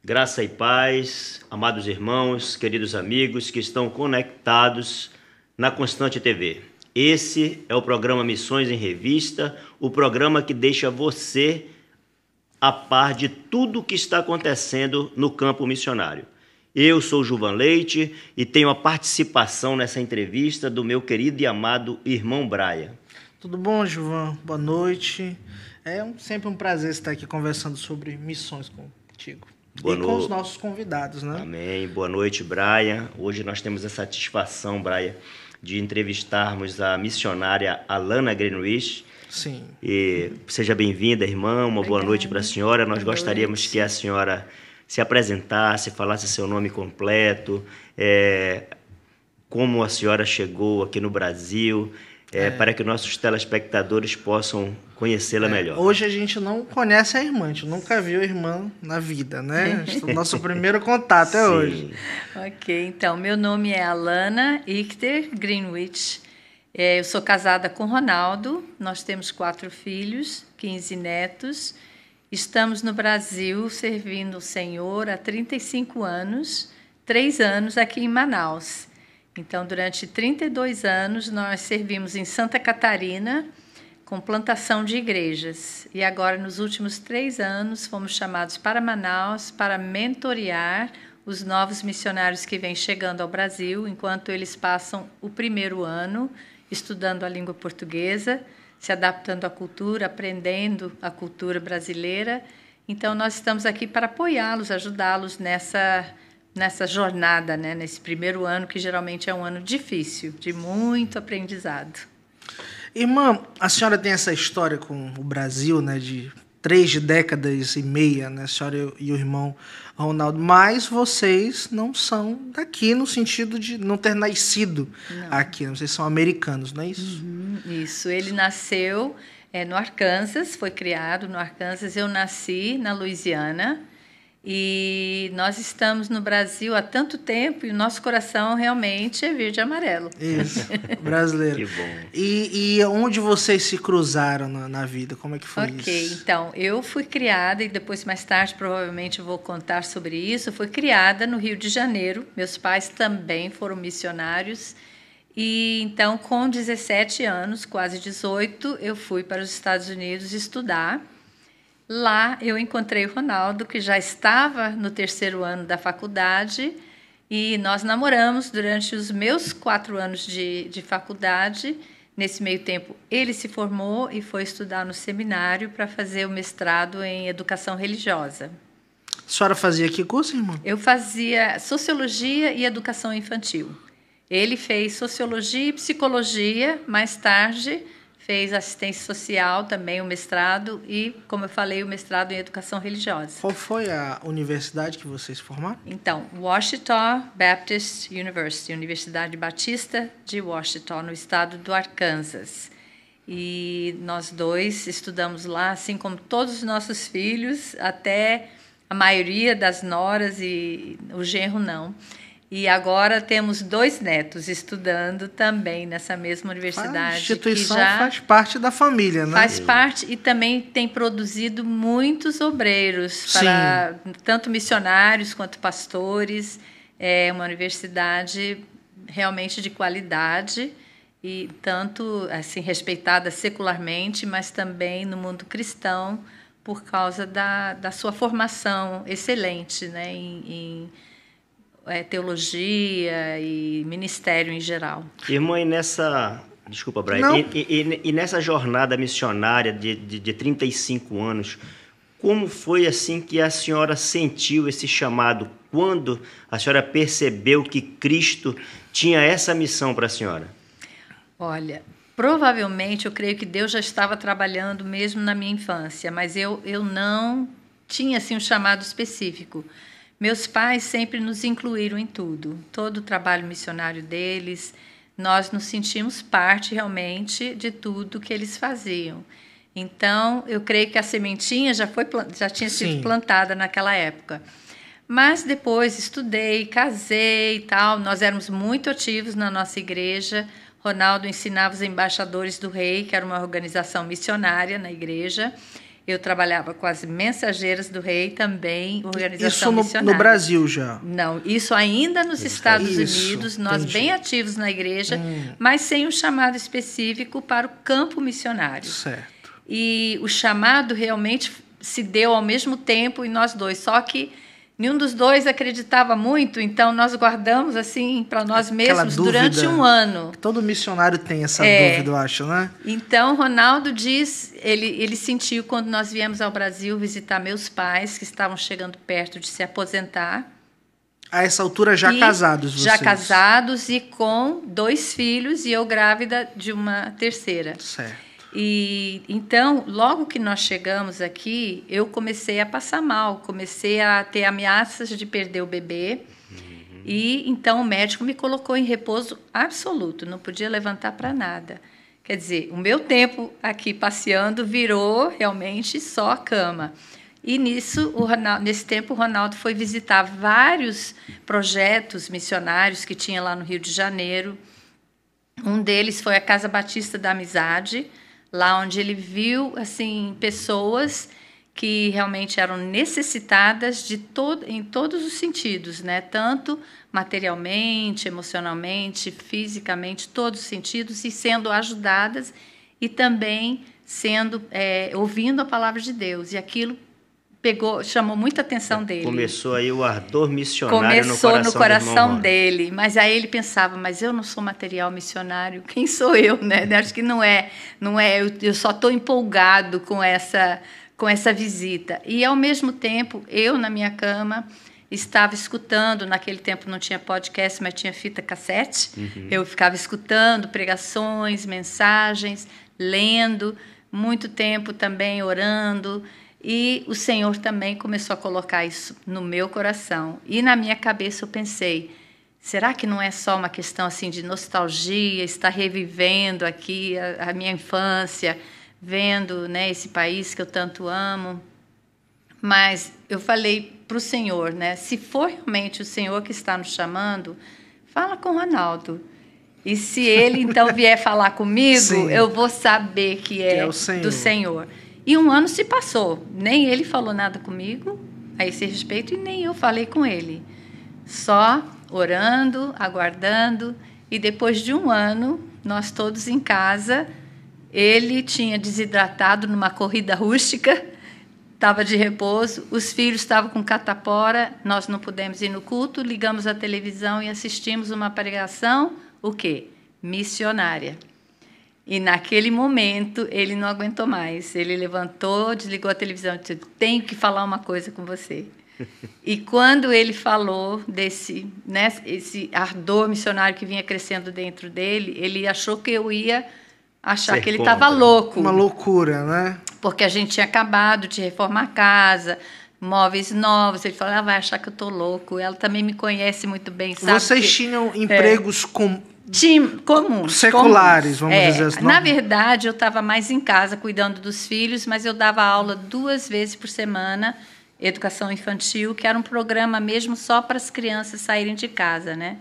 Graça e paz, amados irmãos, queridos amigos que estão conectados na Constante TV. Esse é o programa Missões em Revista, o programa que deixa você a par de tudo o que está acontecendo no campo missionário. Eu sou Juvan Leite e tenho a participação nessa entrevista do meu querido e amado irmão Braia. Tudo bom, Juvan? Boa noite. Sempre um prazer estar aqui conversando sobre missões contigo. Com os nossos convidados, né? Amém. Boa noite, Braia. Hoje nós temos a satisfação, Braia, de entrevistarmos a missionária Alana Greenwich. Sim. E seja bem-vinda, irmã. Uma boa noite para a senhora. Nós gostaríamos que a senhora se apresentasse, falasse seu nome completo, como a senhora chegou aqui no Brasil, para que nossos telespectadores possam conhecê-la melhor. Hoje a gente não conhece a irmã, a gente nunca viu a irmã na vida, né? Nosso primeiro contato é hoje. Ok, então, meu nome é Alana Ichter Greenwich. Eu sou casada com Ronaldo, nós temos 4 filhos, 15 netos. Estamos no Brasil servindo o Senhor há 35 anos, 3 anos aqui em Manaus. Então, durante 32 anos, nós servimos em Santa Catarina com plantação de igrejas. E agora, nos últimos 3 anos, fomos chamados para Manaus para mentorear os novos missionários que vêm chegando ao Brasil, enquanto eles passam o primeiro ano estudando a língua portuguesa, se adaptando à cultura, aprendendo a cultura brasileira. Então, nós estamos aqui para apoiá-los, ajudá-los nessa jornada, né? Nesse primeiro ano, que geralmente é um ano difícil, de muito aprendizado. Irmã, a senhora tem essa história com o Brasil, né, de 3 décadas e meia, né, a senhora e o irmão Ronaldo, mas vocês não são daqui no sentido de não ter nascido aqui, vocês são americanos, não é isso? Isso, ele nasceu no Arkansas, foi criado no Arkansas, eu nasci na Louisiana. E nós estamos no Brasil há tanto tempo e o nosso coração realmente é verde e amarelo. Isso, brasileiro. Que bom. E onde vocês se cruzaram na vida? Como é que foi isso? Ok, então, eu fui criada, e depois mais tarde provavelmente eu vou contar sobre isso, fui criada no Rio de Janeiro. Meus pais também foram missionários. E então, com 17 anos, quase 18, eu fui para os Estados Unidos estudar. Lá eu encontrei o Ronaldo, que já estava no 3º ano da faculdade, e nós namoramos durante os meus 4 anos de faculdade. Nesse meio tempo, ele se formou e foi estudar no seminário para fazer o mestrado em educação religiosa. A senhora fazia que curso, irmã? Eu fazia sociologia e educação infantil. Ele fez sociologia e psicologia, mais tarde fez assistência social também, o mestrado, e, como eu falei, o mestrado em educação religiosa. Qual foi a universidade que vocês formaram? Então, Ouachita Baptist University, Universidade Batista de Ouachita, no estado do Arkansas. E nós dois estudamos lá, assim como todos os nossos filhos, até a maioria das noras, e o genro não. E agora temos 2 netos estudando também nessa mesma universidade. A instituição faz parte da família, né? Faz parte e também tem produzido muitos obreiros, para tanto missionários quanto pastores. É uma universidade realmente de qualidade e tanto assim respeitada secularmente, mas também no mundo cristão por causa da sua formação excelente, né, em teologia e ministério em geral. Irmã, e nessa... Desculpa, Brian. E nessa jornada missionária de 35 anos, como foi assim que a senhora sentiu esse chamado? Quando a senhora percebeu que Cristo tinha essa missão para a senhora? Olha, provavelmente eu creio que Deus já estava trabalhando mesmo na minha infância, mas eu não tinha assim um chamado específico. Meus pais sempre nos incluíram em tudo, todo o trabalho missionário deles. Nós nos sentimos parte realmente de tudo que eles faziam. Então, eu creio que a sementinha já tinha sido plantada naquela época. Mas depois estudei, casei e tal. Nós éramos muito ativos na nossa igreja. Ronaldo ensinava os embaixadores do rei, que era uma organização missionária na igreja. Eu trabalhava com as Mensageiras do Rei também, organização isso missionária. No Brasil já? Não, isso ainda nos Estados Unidos, nós entendi. bem ativos na igreja, mas sem um chamado específico para o campo missionário. Certo. E o chamado realmente se deu ao mesmo tempo em nós dois, só que nenhum dos dois acreditava muito, então nós guardamos assim para nós mesmos durante um ano. Todo missionário tem essa dúvida, eu acho, né? Então, Ronaldo diz, ele sentiu quando nós viemos ao Brasil visitar meus pais, que estavam chegando perto de se aposentar. A essa altura já casados vocês? Já casados e com 2 filhos, e eu grávida de uma terceira. Certo. E então, logo que nós chegamos aqui, eu comecei a passar mal, comecei a ter ameaças de perder o bebê. E então o médico me colocou em repouso absoluto, não podia levantar para nada. Quer dizer, o meu tempo aqui passeando virou realmente só a cama. E nesse tempo o Ronaldo foi visitar vários projetos missionários que tinha lá no Rio de Janeiro. Um deles foi a Casa Batista da Amizade, lá onde ele viu assim pessoas que realmente eram necessitadas em todos os sentidos, né? Tanto materialmente, emocionalmente, fisicamente, todos os sentidos, e sendo ajudadas e também ouvindo a palavra de Deus. E aquilo chamou muita atenção dele. Começou aí o ardor missionário no coração dele. Mas aí ele pensava, mas eu não sou material missionário, quem sou eu, né? Acho que não é. Eu só estou empolgado com essa visita. E, ao mesmo tempo, eu, na minha cama, estava escutando, naquele tempo não tinha podcast, mas tinha fita cassete. Eu ficava escutando pregações, mensagens, lendo, muito tempo também orando. E o Senhor também começou a colocar isso no meu coração. E na minha cabeça eu pensei, será que não é só uma questão assim de nostalgia, estar revivendo aqui a minha infância, vendo, né, esse país que eu tanto amo? Mas eu falei para o Senhor, né, se for realmente o Senhor que está nos chamando, fala com o Ronaldo. E se ele então vier falar comigo, Sim, eu vou saber que é do Senhor. E um ano se passou, nem ele falou nada comigo a esse respeito e nem eu falei com ele. Só orando, aguardando, e depois de um ano, nós todos em casa, ele tinha desidratado numa corrida rústica, estava de repouso, os filhos estavam com catapora, nós não pudemos ir no culto, ligamos a televisão e assistimos uma pregação, o quê? Missionária. E naquele momento ele não aguentou mais. Ele levantou, desligou a televisão e disse, tenho que falar uma coisa com você. E quando ele falou desse, né, esse ardor missionário que vinha crescendo dentro dele, ele achou que eu ia achar que ele estava louco. Uma loucura, né? Porque a gente tinha acabado de reformar a casa, móveis novos. Ele falou, vai achar que eu estou louco. Ela também me conhece muito bem, sabe? Vocês tinham empregos comuns. Seculares, vamos dizer assim. Na verdade, eu estava mais em casa cuidando dos filhos, mas eu dava aula 2 vezes por semana, educação infantil, que era um programa mesmo só para as crianças saírem de casa, né?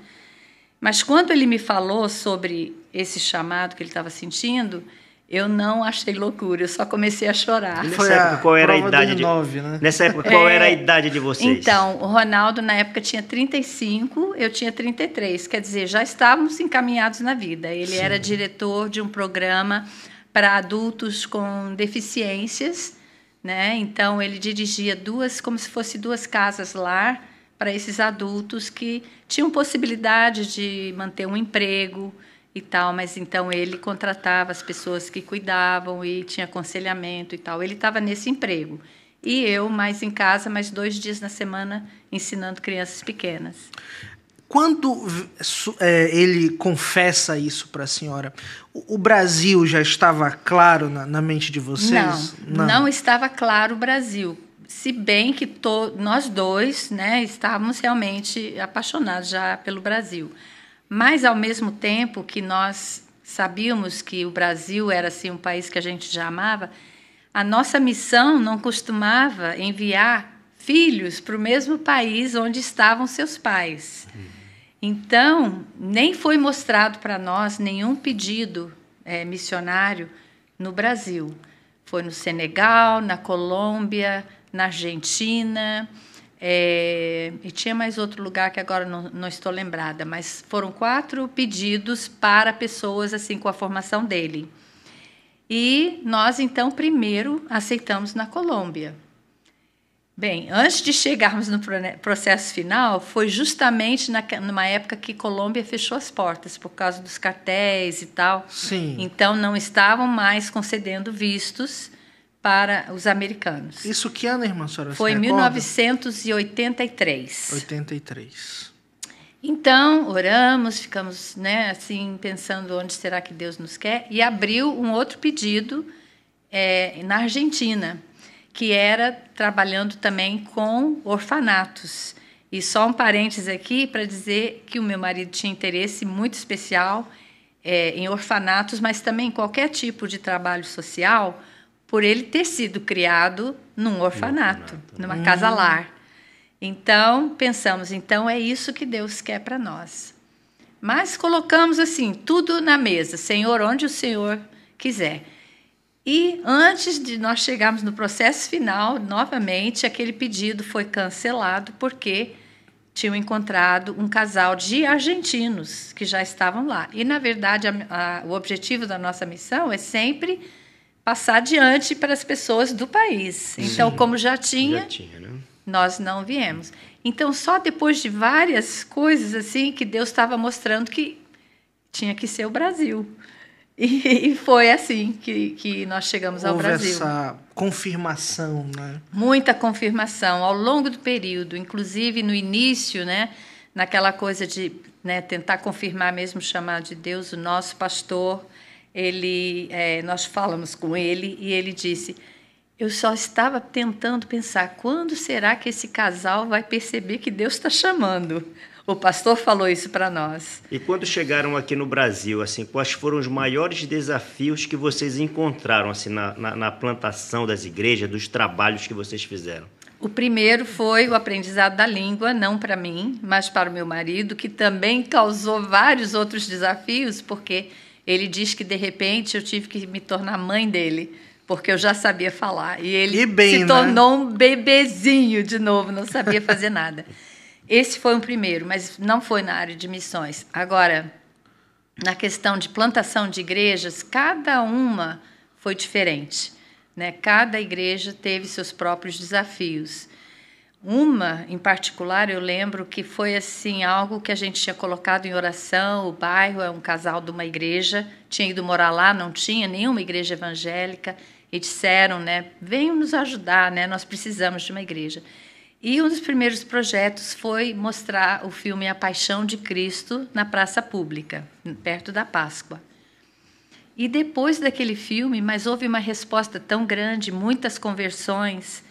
Mas quando ele me falou sobre esse chamado que ele estava sentindo, eu não achei loucura, eu só comecei a chorar. Nessa época, qual era a idade né? Nessa época, qual era a idade de vocês? Então, o Ronaldo, na época, tinha 35, eu tinha 33. Quer dizer, já estávamos encaminhados na vida. Ele era diretor de um programa para adultos com deficiências, né? Então, ele dirigia como se fosse 2 casas-lar para esses adultos que tinham possibilidade de manter um emprego e tal, mas então ele contratava as pessoas que cuidavam e tinha aconselhamento e tal. Ele estava nesse emprego. E eu mais em casa, mais 2 dias na semana, ensinando crianças pequenas. Quando ele confessa isso para a senhora, o Brasil já estava claro na mente de vocês? Não estava claro o Brasil. Se bem que nós dois, né, estávamos realmente apaixonados já pelo Brasil. Mas, ao mesmo tempo que nós sabíamos que o Brasil era assim, um país que a gente já amava, a nossa missão não costumava enviar filhos para o mesmo país onde estavam seus pais. Então, nem foi mostrado para nós nenhum pedido missionário no Brasil. Foi no Senegal, na Colômbia, na Argentina, e tinha mais outro lugar que agora não estou lembrada, mas foram 4 pedidos para pessoas assim com a formação dele. E nós, então, primeiro aceitamos na Colômbia. Bem, antes de chegarmos no processo final, foi justamente numa época que Colômbia fechou as portas por causa dos cartéis e tal. Sim. Então, não estavam mais concedendo vistos para os americanos. Isso que ano, irmã, senhora? Foi em 1983. 83. Então, oramos, ficamos, né, assim, pensando onde será que Deus nos quer, e abriu um outro pedido na Argentina, que era trabalhando também com orfanatos. E só um parênteses aqui para dizer que o meu marido tinha interesse muito especial em orfanatos, mas também em qualquer tipo de trabalho social, por ele ter sido criado num orfanato, numa casa-lar. Então, pensamos, então é isso que Deus quer para nós. Mas colocamos assim, tudo na mesa, Senhor, onde o Senhor quiser. E antes de nós chegarmos no processo final, novamente, aquele pedido foi cancelado porque tinham encontrado um casal de argentinos que já estavam lá. E, na verdade, o objetivo da nossa missão é sempre passar adiante para as pessoas do país. Então, como já tinha, né? Nós não viemos. Então, só depois de várias coisas assim que Deus estava mostrando que tinha que ser o Brasil. E foi assim que nós chegamos ao Brasil. Houve essa confirmação, né? Muita confirmação ao longo do período, inclusive no início, né? Naquela coisa de, né, tentar confirmar mesmo, chamar de Deus, o nosso pastor, nós falamos com ele e ele disse, eu só estava tentando pensar, quando será que esse casal vai perceber que Deus está chamando? O pastor falou isso para nós. E quando chegaram aqui no Brasil, assim, quais foram os maiores desafios que vocês encontraram assim, na plantação das igrejas, dos trabalhos que vocês fizeram? O primeiro foi o aprendizado da língua, não para mim, mas para o meu marido, que também causou vários outros desafios, porque ele diz que, de repente, eu tive que me tornar mãe dele, porque eu já sabia falar. E ele se tornou um bebezinho de novo, não sabia fazer nada. Esse foi o primeiro, mas não foi na área de missões. Agora, na questão de plantação de igrejas, cada uma foi diferente, né? Cada igreja teve seus próprios desafios. Uma, em particular, eu lembro que foi assim algo que a gente tinha colocado em oração. O bairro é um casal de uma igreja, tinha ido morar lá, não tinha nenhuma igreja evangélica, e disseram, né, venham nos ajudar, né? Nós precisamos de uma igreja. E um dos primeiros projetos foi mostrar o filme A Paixão de Cristo na praça pública, perto da Páscoa. E depois daquele filme, mas houve uma resposta tão grande, muitas conversões,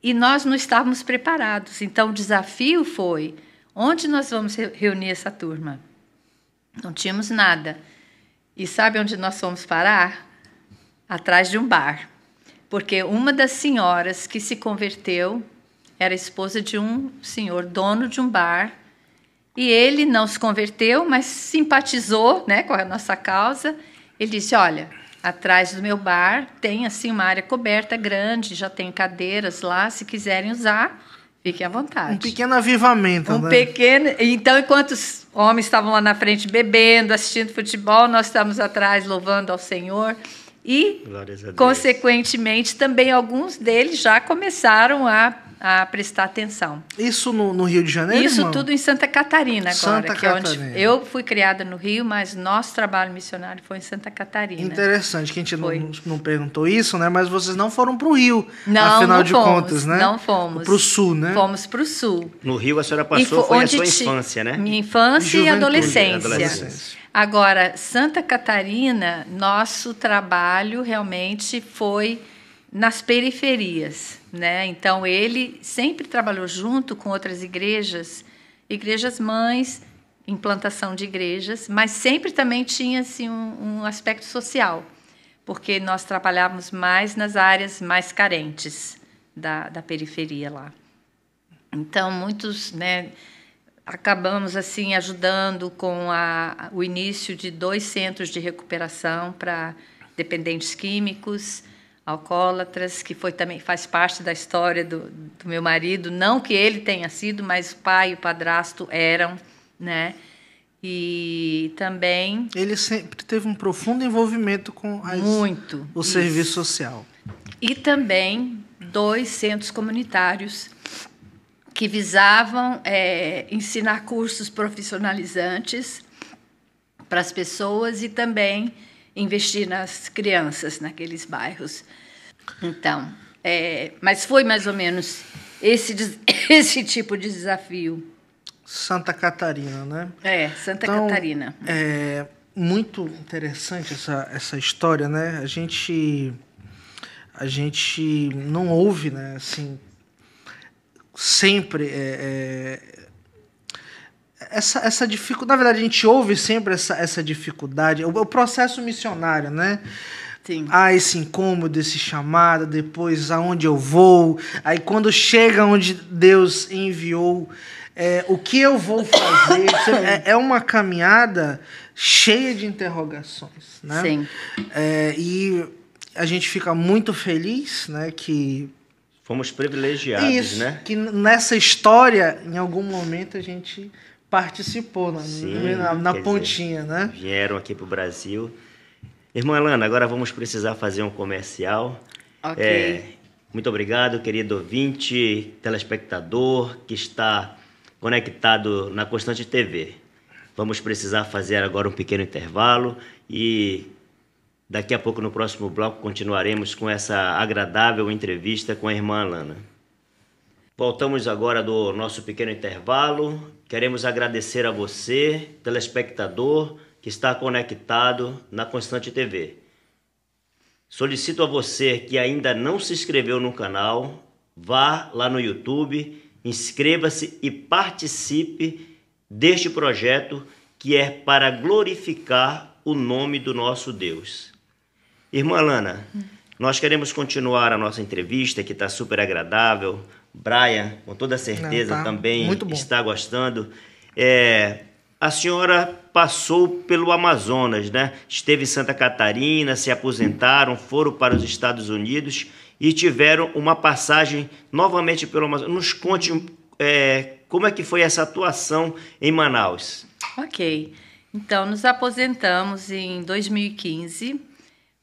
e nós não estávamos preparados. Então, o desafio foi, onde nós vamos reunir essa turma? Não tínhamos nada. E sabe onde nós fomos parar? Atrás de um bar. Porque uma das senhoras que se converteu era esposa de um senhor, dono de um bar, e ele não se converteu, mas simpatizou, né, com a nossa causa. Ele disse, olha, atrás do meu bar tem assim uma área coberta grande, já tem cadeiras lá, se quiserem usar, fiquem à vontade. Um pequeno avivamento, né? Então, enquanto os homens estavam lá na frente bebendo, assistindo futebol, nós estávamos atrás louvando ao Senhor. E, consequentemente, também alguns deles já começaram a prestar atenção. Isso no Rio de Janeiro, Isso irmão? Tudo em Santa Catarina agora. Santa Catarina. É onde eu fui criada no Rio, mas nosso trabalho missionário foi em Santa Catarina. Interessante, que a gente não perguntou isso, né? Mas vocês não foram para o Rio, não, afinal não de fomos, contas, né? Não fomos. Para o Sul, né? Fomos para o Sul. No Rio a senhora passou, foi a sua infância, né? Minha infância e adolescência. Adolescência. Agora, Santa Catarina, nosso trabalho realmente foi nas periferias, né? Então, ele sempre trabalhou junto com outras igrejas mães, implantação de igrejas, mas sempre também tinha assim, um aspecto social, porque nós trabalhávamos mais nas áreas mais carentes da periferia lá. Então, muitos, né, acabamos assim ajudando com o início de 2 centros de recuperação para dependentes químicos. alcoólatras, que também faz parte da história do meu marido. Não que ele tenha sido, mas o pai e o padrasto eram, né? E também... Ele sempre teve um profundo envolvimento com o serviço social. E também 2 centros comunitários que visavam ensinar cursos profissionalizantes para as pessoas e também investir nas crianças naqueles bairros. Então, mas foi mais ou menos esse tipo de desafio. Santa Catarina, né? Santa Catarina. É muito interessante essa história, né? A gente não ouve, né? Assim, sempre essa dificuldade. Na verdade, a gente ouve sempre essa dificuldade. O processo missionário, né? Sim. Esse incômodo, esse chamado, depois aonde eu vou. Aí quando chega onde Deus enviou, o que eu vou fazer? É uma caminhada cheia de interrogações, né? Sim. E a gente fica muito feliz, né, que... Fomos privilegiados, né? Que nessa história, em algum momento, a gente participou na pontinha, dizer, né? Vieram aqui para o Brasil. Irmã Alana, agora vamos precisar fazer um comercial. Ok. Muito obrigado, querido ouvinte, telespectador que está conectado na Constante TV. Vamos precisar fazer agora um pequeno intervalo e daqui a pouco, no próximo bloco, continuaremos com essa agradável entrevista com a irmã Alana. Voltamos agora do nosso pequeno intervalo. Queremos agradecer a você, telespectador, que está conectado na Constante TV. Solicito a você que ainda não se inscreveu no canal, vá lá no YouTube, inscreva-se e participe deste projeto que é para glorificar o nome do nosso Deus. Irmã Alana, nós queremos continuar a nossa entrevista, que está super agradável. Brian, com toda certeza, também está gostando. A senhora passou pelo Amazonas, né? Esteve em Santa Catarina, se aposentaram, foram para os Estados Unidos e tiveram uma passagem novamente pelo Amazonas. Nos conte como é que foi essa atuação em Manaus. Ok. Então, nos aposentamos em 2015.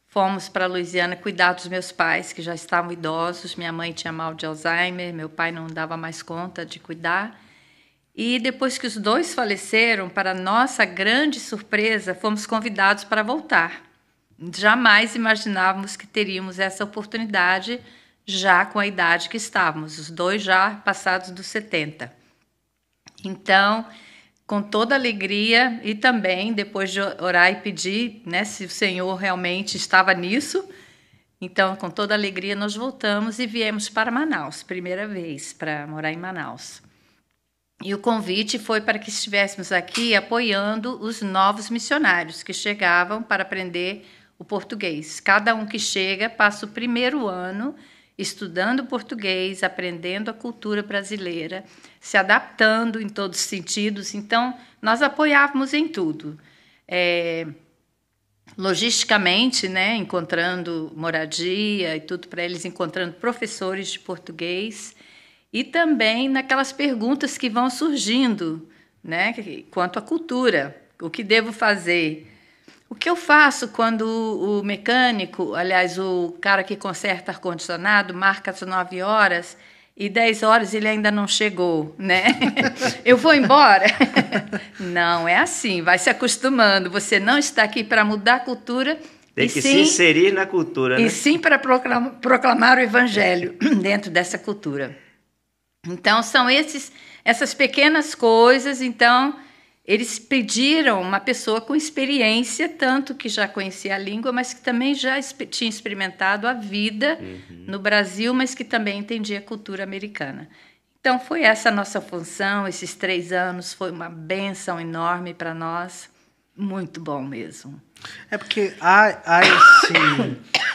Fomos para a Louisiana cuidar dos meus pais, que já estavam idosos. Minha mãe tinha mal de Alzheimer, meu pai não dava mais conta de cuidar. E depois que os 2 faleceram, para nossa grande surpresa, fomos convidados para voltar. Jamais imaginávamos que teríamos essa oportunidade já com a idade que estávamos, os 2 já passados dos 70. Então, com toda alegria e também depois de orar e pedir, né, se o Senhor realmente estava nisso, então com toda alegria nós voltamos e viemos para Manaus, primeira vez para morar em Manaus. E o convite foi para que estivéssemos aqui apoiando os novos missionários que chegavam para aprender o português. Cada um que chega passa o primeiro ano estudando português, aprendendo a cultura brasileira, se adaptando em todos os sentidos. Então, nós apoiávamos em tudo. Logisticamente, né, encontrando moradia e tudo para eles, encontrando professores de português, e também naquelas perguntas que vão surgindo, né, quanto à cultura, o que devo fazer. O que eu faço quando o mecânico, aliás, o cara que conserta ar-condicionado, marca às 9 horas e 10 horas ele ainda não chegou, né? Eu vou embora? Não, é assim, vai se acostumando. Você não está aqui para mudar a cultura. Tem que se inserir na cultura, né? E sim para proclamar o evangelho dentro dessa cultura. Então, são essas pequenas coisas. Então, eles pediram uma pessoa com experiência, tanto que já conhecia a língua, mas que também já tinha experimentado a vida no Brasil, mas que também entendia a cultura americana. Então, foi essa a nossa função. Esses 3 anos foi uma bênção enorme para nós. Muito bom mesmo. É porque há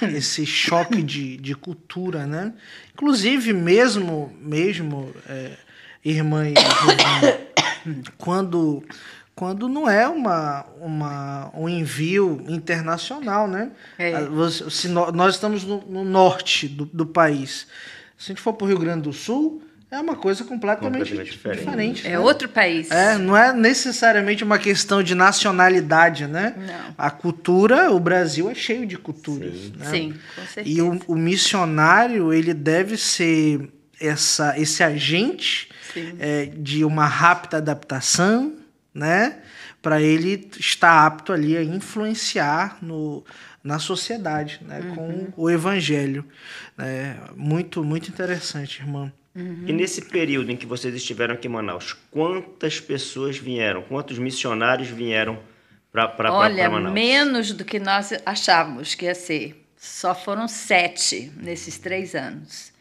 esse choque de cultura, né? Inclusive, mesmo irmã e irmão, quando quando não é um envio internacional, né? Se nós estamos no norte do país. Se a gente for para o Rio Grande do Sul, é uma coisa completamente diferente. É outro país. Não é necessariamente uma questão de nacionalidade, né? Não. A cultura, o Brasil é cheio de culturas. Sim, né? sim, com certeza. E o missionário, ele deve ser esse agente de uma rápida adaptação, né? Para ele estar apto ali a influenciar na sociedade, né? Com o evangelho. Muito, muito interessante, irmã. E nesse período em que vocês estiveram aqui em Manaus, quantas pessoas vieram? Quantos missionários vieram para Manaus? Olha, menos do que nós achávamos que ia ser. Só foram 7 nesses 3 anos.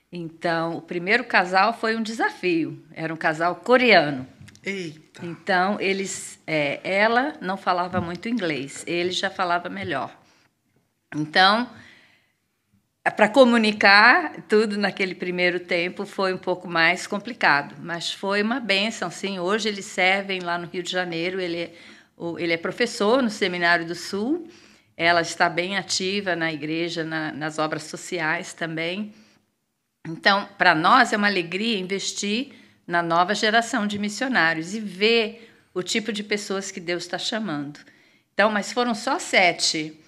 Então, o primeiro casal foi um desafio. Era um casal coreano. Eita! Então, ela não falava muito inglês. Ele já falava melhor. Então, para comunicar tudo naquele primeiro tempo foi um pouco mais complicado, mas foi uma bênção, sim. Hoje eles servem lá no Rio de Janeiro, ele é professor no Seminário do Sul, ela está bem ativa na igreja, nas obras sociais também. Então, para nós é uma alegria investir na nova geração de missionários e ver o tipo de pessoas que Deus está chamando. Então, mas foram só 7,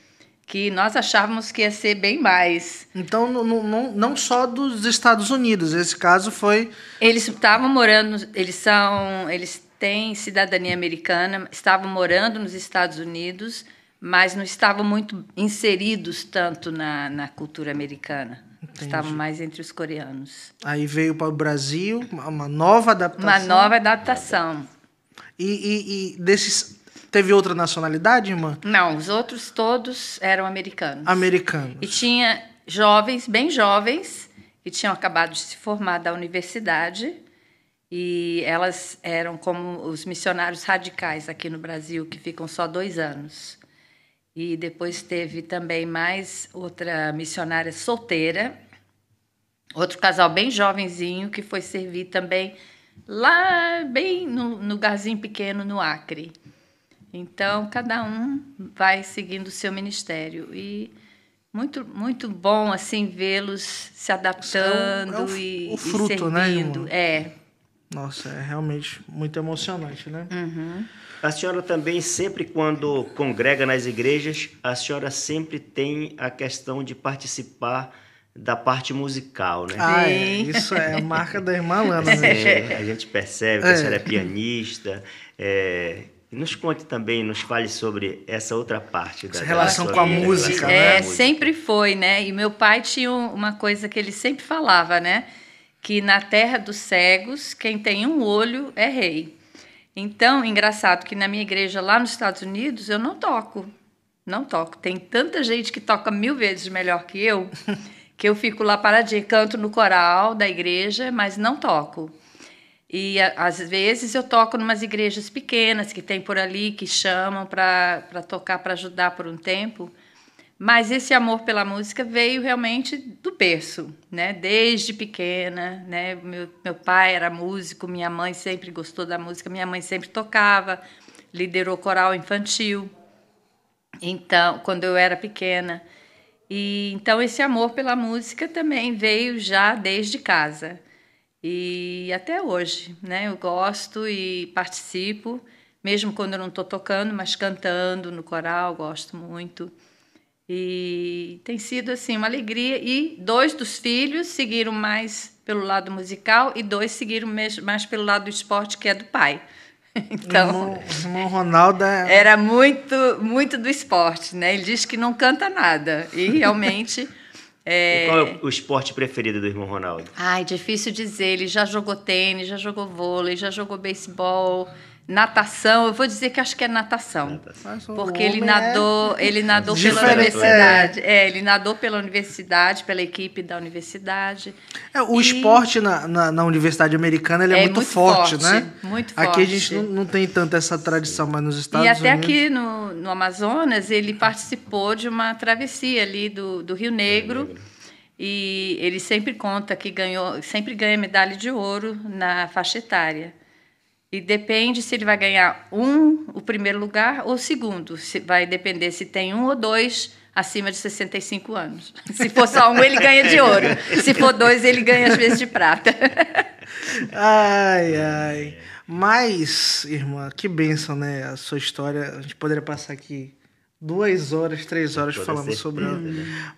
que nós achávamos que ia ser bem mais. Então, não só dos Estados Unidos, esse caso foi... Eles estavam morando, eles têm cidadania americana, estavam morando nos Estados Unidos, mas não estavam muito inseridos tanto na cultura americana. Entendi. Estavam mais entre os coreanos. Aí veio para o Brasil, uma nova adaptação. Uma nova adaptação. E desses... Teve outra nacionalidade, irmã? Não, os outros todos eram americanos. Americanos. E tinha jovens, bem jovens, que tinham acabado de se formar da universidade, e elas eram como os missionários radicais aqui no Brasil, que ficam só 2 anos. E depois teve também mais outra missionária solteira, outro casal bem jovenzinho, que foi servir também lá bem no lugarzinho pequeno no Acre. Então, cada um vai seguindo o seu ministério. E muito, muito bom assim vê-los se adaptando o fruto, e servindo. Né, Nossa, é realmente muito emocionante, né? Uhum. A senhora também, sempre quando congrega nas igrejas, a senhora sempre tem a questão de participar da parte musical, né? Isso é a marca da irmã Alana. A gente percebe que a senhora é pianista. Nos conte também, nos fale sobre essa outra parte da relação com a música, né? Sempre foi, né? E meu pai tinha uma coisa que ele sempre falava, né? Que na terra dos cegos, quem tem um olho é rei. Então, engraçado que na minha igreja lá nos Estados Unidos, eu não toco. Não toco. Tem tanta gente que toca 1000 vezes melhor que eu fico lá paradinha, canto no coral da igreja, mas não toco. E às vezes eu toco em umas igrejas pequenas que tem por ali, que chamam para tocar, para ajudar por um tempo. Mas esse amor pela música veio realmente do berço, né? Desde pequena, né? Meu pai era músico, minha mãe sempre gostou da música, minha mãe sempre tocava, liderou coral infantil. Então, quando eu era pequena. E então esse amor pela música também veio já desde casa. E até hoje, né? Eu gosto e participo, mesmo quando eu não estou tocando, mas cantando no coral, gosto muito. E tem sido assim uma alegria. E 2 dos filhos seguiram mais pelo lado musical e 2 seguiram mais pelo lado do esporte, que é do pai. Então, o irmão Ronaldo era muito, muito do esporte, né? Ele diz que não canta nada e realmente. E qual é o esporte preferido do irmão Ronaldo? Ai, difícil dizer. Ele já jogou tênis, já jogou vôlei, já jogou beisebol, natação. Eu vou dizer que acho que é natação. Porque ele nadou pela universidade. Ele nadou pela universidade, pela equipe da universidade. O esporte na universidade americana ele é muito forte, né? Muito forte. Aqui a gente não tem tanto essa tradição, mas nos Estados Unidos... E até aqui no Amazonas, ele participou de uma travessia ali do Rio Negro. E ele sempre conta que sempre ganha medalha de ouro na faixa etária. E depende se ele vai ganhar o primeiro lugar ou o segundo. Vai depender se tem 1 ou 2 acima de 65 anos. Se for só 1, ele ganha de ouro. Se for 2, ele ganha às vezes de prata. Ai. Mas, irmã, que bênção, né? A sua história. A gente poderia passar aqui 2 horas, 3 horas falando sobre ela.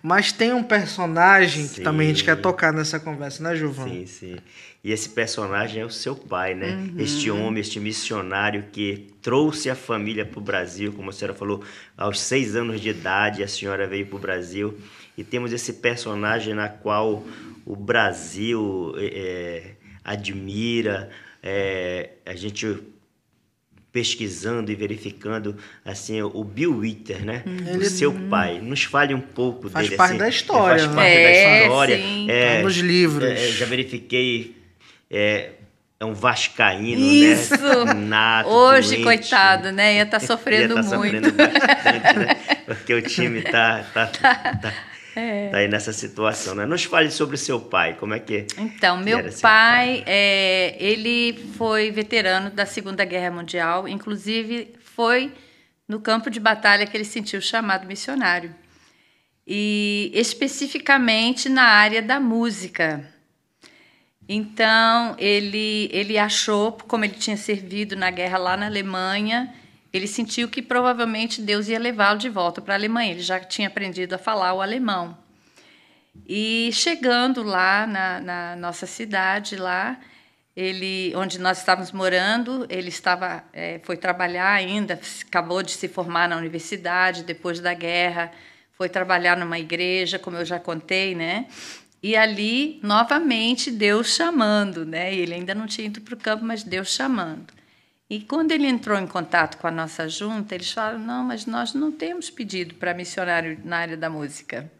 Mas tem um personagem que também a gente quer tocar nessa conversa, né, Giovão? Sim. E esse personagem é o seu pai, né? Este homem, este missionário que trouxe a família para o Brasil, como a senhora falou, aos 6 anos de idade a senhora veio para o Brasil. E temos esse personagem na qual o Brasil admira, a gente pesquisando e verificando assim o Bill Witter, né? O seu pai. Nos fale um pouco faz dele. Parte assim, da história, faz parte da história. Sim. Nos livros. Já verifiquei. É um vascaíno, Isso. né? Nato, hoje, doente, coitado, né? Ia estar sofrendo muito. Sofrendo bastante, né? Porque o time tá aí nessa situação, né? Nos fale sobre o seu pai, como é que... Então, meu pai, ele foi veterano da Segunda Guerra Mundial, inclusive foi no campo de batalha que ele sentiu o chamado missionário. E especificamente na área da música. Então, ele achou, como ele tinha servido na guerra lá na Alemanha, ele sentiu que provavelmente Deus ia levá-lo de volta para a Alemanha. Ele já tinha aprendido a falar o alemão. E chegando lá na nossa cidade, lá, onde nós estávamos morando, ele foi trabalhar ainda, acabou de se formar na universidade, depois da guerra, foi trabalhar numa igreja, como eu já contei, né? E ali, novamente, Deus chamando, né? Ele ainda não tinha ido para o campo, mas Deus chamando. E quando ele entrou em contato com a nossa junta, eles falaram, não, mas nós não temos pedido para missionário na área da música.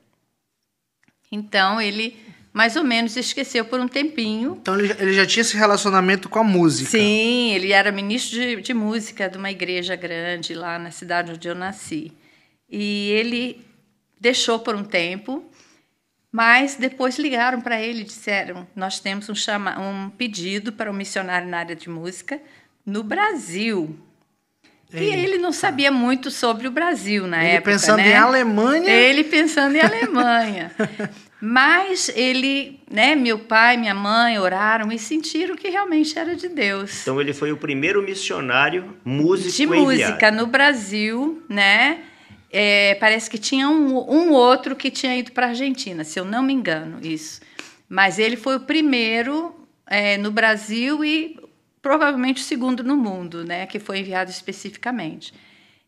Então, ele mais ou menos esqueceu por um tempinho. Então, ele já tinha esse relacionamento com a música. Sim, ele era ministro de música de uma igreja grande lá na cidade onde eu nasci. E ele deixou por um tempo, mas depois ligaram para ele e disseram, nós temos um pedido para um missionário na área de música no Brasil. Eita. E ele não sabia muito sobre o Brasil na época. Ele pensando em Alemanha. Ele pensando em Alemanha. Mas ele, né, meu pai, minha mãe oraram e sentiram que realmente era de Deus. Então ele foi o primeiro missionário músico de música no Brasil, né? Parece que tinha um outro que tinha ido para a Argentina, se eu não me engano, isso. Mas ele foi o primeiro no Brasil e provavelmente o segundo no mundo, né, que foi enviado especificamente.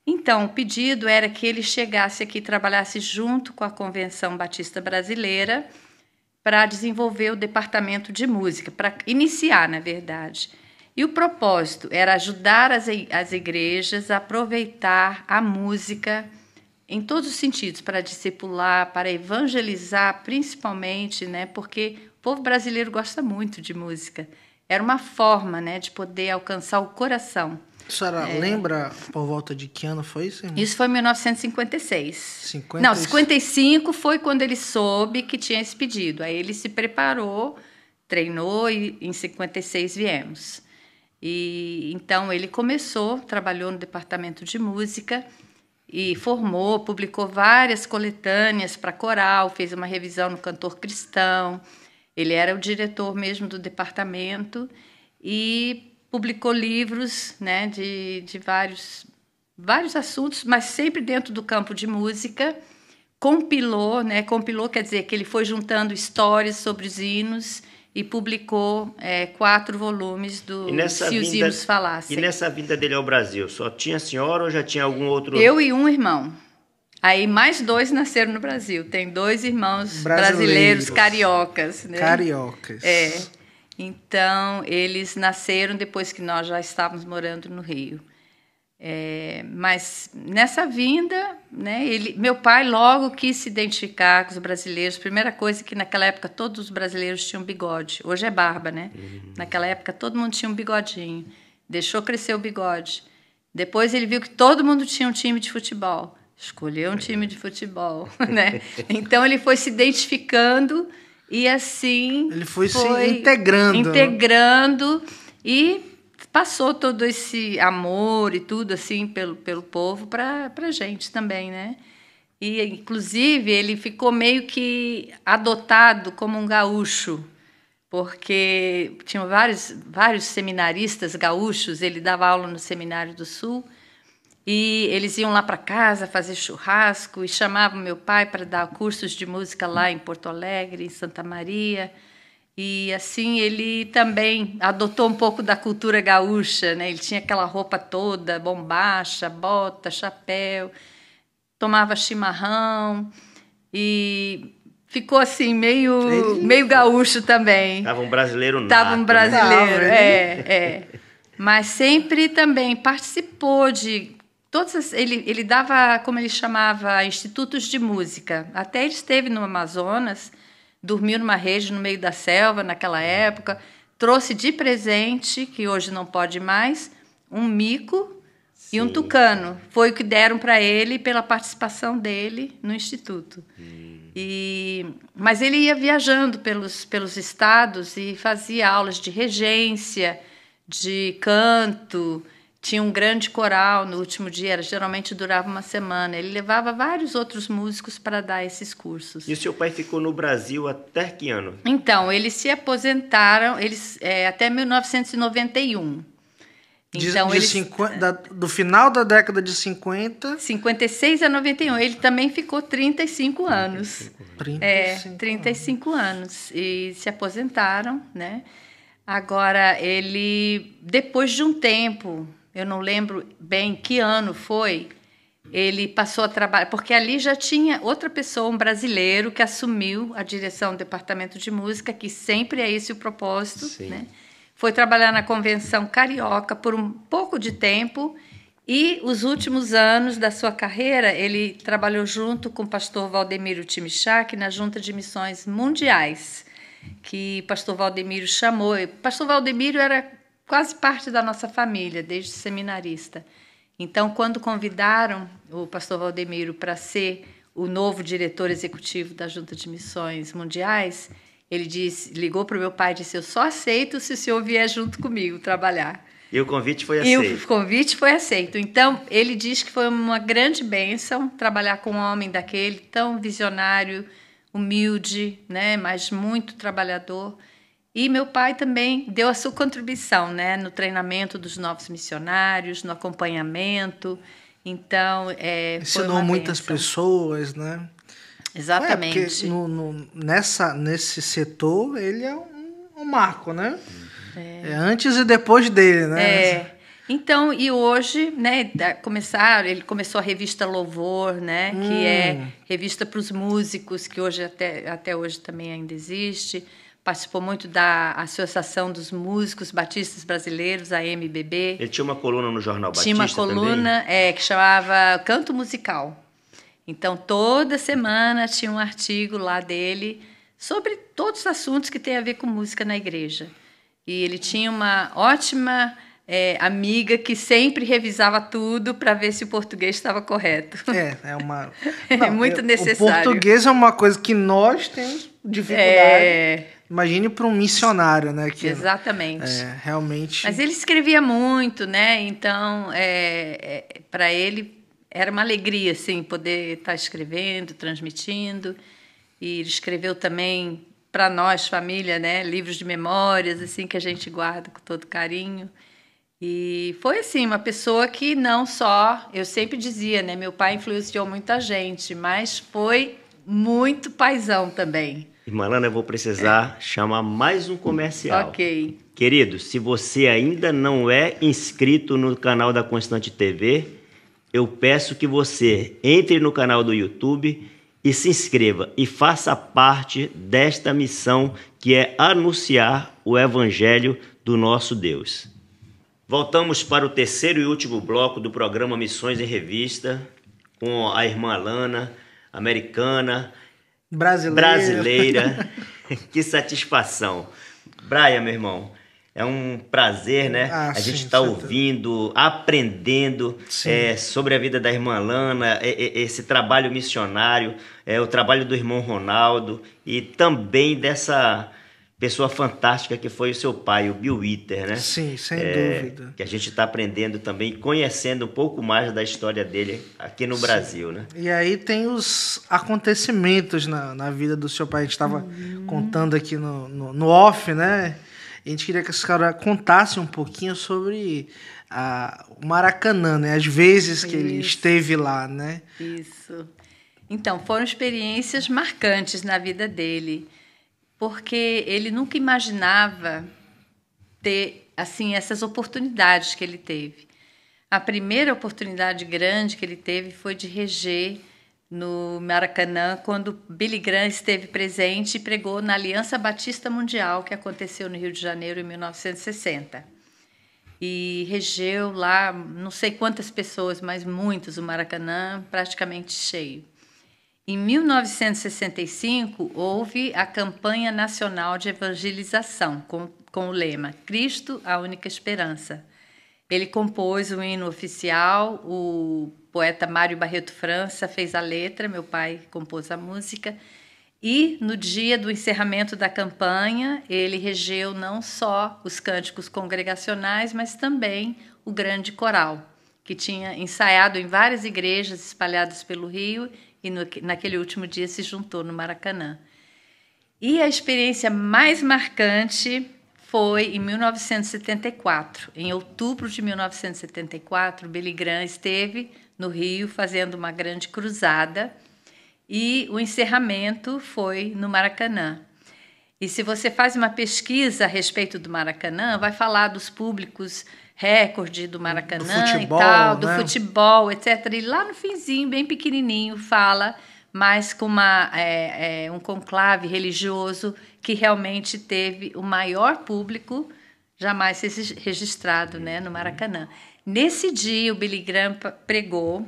Então, o pedido era que ele chegasse aqui e trabalhasse junto com a Convenção Batista Brasileira para desenvolver o departamento de música, para iniciar, na verdade. E o propósito era ajudar as igrejas a aproveitar a música em todos os sentidos, para discipular, para evangelizar, principalmente, né, porque o povo brasileiro gosta muito de música. Era uma forma, né, de poder alcançar o coração. A senhora lembra por volta de que ano foi isso, irmão? Isso foi em 1956. Não, 55 foi quando ele soube que tinha esse pedido. Aí ele se preparou, treinou e em 56 viemos. E então ele trabalhou no departamento de música e formou, publicou várias coletâneas para coral, fez uma revisão no Cantor Cristão. Ele era o diretor mesmo do departamento e publicou livros, né, de vários assuntos, mas sempre dentro do campo de música. Compilou, né, quer dizer que ele foi juntando histórias sobre os hinos e publicou 4 volumes do Se os Hinos Falassem. E nessa vinda dele ao Brasil, só tinha a senhora ou já tinha algum outro? Eu e um irmão. Aí mais 2 nasceram no Brasil. Tem 2 irmãos brasileiros cariocas, né? Cariocas. Então, eles nasceram depois que nós já estávamos morando no Rio. Mas nessa vinda, né, meu pai logo quis se identificar com os brasileiros. Primeira coisa que naquela época todos os brasileiros tinham bigode. Hoje é barba, né? Naquela época todo mundo tinha um bigodinho. Deixou crescer o bigode. Depois ele viu que todo mundo tinha um time de futebol. Escolheu um time de futebol, né? Então ele foi se identificando e assim ele foi se integrando. Integrando e passou todo esse amor e tudo assim pelo povo para a gente também, né? E, inclusive, ele ficou meio que adotado como um gaúcho, porque tinham vários seminaristas gaúchos, ele dava aula no Seminário do Sul, e eles iam lá para casa fazer churrasco e chamavam meu pai para dar cursos de música lá em Porto Alegre, em Santa Maria. E assim ele também adotou um pouco da cultura gaúcha, né? Ele tinha aquela roupa toda, bombacha, bota, chapéu, tomava chimarrão e ficou assim meio gaúcho também. Tava um brasileiro nato. Tava um brasileiro, né? Mas sempre também participou de todas ele dava, como ele chamava, institutos de música. Até ele esteve no Amazonas, dormiu numa rede no meio da selva naquela época, trouxe de presente, que hoje não pode mais, um mico e um tucano. Foi o que deram para ele pela participação dele no Instituto. Mas ele ia viajando pelos estados e fazia aulas de regência, de canto. Tinha um grande coral no último dia, geralmente durava uma semana. Ele levava vários outros músicos para dar esses cursos. E o seu pai ficou no Brasil até que ano? Então, eles se aposentaram até 1991. Então, do final da década de 50... 56 a 91. Ele também ficou 35 anos. 35 anos. E se aposentaram, né? Agora, ele, depois de um tempo, eu não lembro bem que ano foi, ele passou a trabalhar, porque ali já tinha outra pessoa, um brasileiro, que assumiu a direção do departamento de música, que sempre é esse o propósito, né? Foi trabalhar na Convenção Carioca por um pouco de tempo e os últimos anos da sua carreira ele trabalhou junto com o pastor Valdemiro Timichak na Junta de Missões Mundiais, que pastor Valdemiro chamou. Pastor Valdemiro era quase parte da nossa família, desde seminarista. Então, quando convidaram o pastor Valdemiro para ser o novo diretor executivo da Junta de Missões Mundiais, ele ligou para o meu pai e disse: eu só aceito se o senhor vier junto comigo trabalhar. E o convite foi aceito. E o convite foi aceito. Então, ele diz que foi uma grande bênção trabalhar com um homem daquele tão visionário, humilde, né, mas muito trabalhador. E meu pai também deu a sua contribuição, né, no treinamento dos novos missionários, no acompanhamento. Então, ensinou muitas pessoas, né? Exatamente. Porque nesse setor ele é um marco, né? É antes e depois dele, né? Então, e hoje, né, ele começou a revista Louvor, né, que é revista para os músicos, que hoje até hoje também ainda existe. Participou muito da Associação dos Músicos Batistas Brasileiros, a MBB. Ele tinha uma coluna no Jornal Batista também? Tinha uma coluna que chamava Canto Musical. Então, toda semana tinha um artigo lá dele sobre todos os assuntos que têm a ver com música na igreja. E ele tinha uma ótima amiga que sempre revisava tudo para ver se o português estava correto. É muito necessário. O português é uma coisa que nós temos dificuldade. Imagine para um missionário, né? Exatamente. Realmente. Mas ele escrevia muito, né? Então, para ele era uma alegria, assim, poder estar escrevendo, transmitindo. E ele escreveu também para nós, família, né, livros de memórias, assim, que a gente guarda com todo carinho. E foi, assim, uma pessoa que não só... Eu sempre dizia, né, meu pai influenciou muita gente, mas foi muito paizão também. Irmã Alana, eu vou precisar chamar mais um comercial. Ok. Querido, se você ainda não é inscrito no canal da Constante TV, eu peço que você entre no canal do YouTube e se inscreva e faça parte desta missão que é anunciar o Evangelho do nosso Deus. Voltamos para o terceiro e último bloco do programa Missões em Revista, com a irmã Alana, americana, brasileira. Que satisfação. Brian, meu irmão, é um prazer, né? A gente está ouvindo, aprendendo sobre a vida da irmã Alana, esse trabalho missionário, o trabalho do irmão Ronaldo e também dessa pessoa fantástica que foi o seu pai, o Bill Withers, né? Sim, sem dúvida. Que a gente está aprendendo também, conhecendo um pouco mais da história dele aqui no Brasil, né? E aí tem os acontecimentos na vida do seu pai. A gente estava contando aqui no off, né? A gente queria que esse cara contasse um pouquinho sobre o Maracanã, né? As vezes que ele esteve lá, né? Isso. Então, foram experiências marcantes na vida dele, porque ele nunca imaginava ter assim essas oportunidades que ele teve. A primeira oportunidade grande que ele teve foi de reger no Maracanã, quando Billy Graham esteve presente e pregou na Aliança Batista Mundial, que aconteceu no Rio de Janeiro em 1960. E regeu lá, não sei quantas pessoas, mas muitos, o Maracanã praticamente cheio. Em 1965, houve a campanha nacional de evangelização, com o lema Cristo, a única esperança. Ele compôs o hino oficial, o poeta Mário Barreto França fez a letra, meu pai compôs a música, e no dia do encerramento da campanha, ele regeu não só os cânticos congregacionais, mas também o grande coral, que tinha ensaiado em várias igrejas espalhadas pelo Rio e naquele último dia se juntou no Maracanã. E a experiência mais marcante foi em 1974. Em outubro de 1974, Billy Graham esteve no Rio fazendo uma grande cruzada e o encerramento foi no Maracanã. E se você faz uma pesquisa a respeito do Maracanã, vai falar dos públicos recorde do Maracanã, do futebol, e tal, do futebol, etc. E lá no finzinho, bem pequenininho, fala, mas com um conclave religioso que realmente teve o maior público jamais registrado, né, no Maracanã. Nesse dia, o Billy Graham pregou.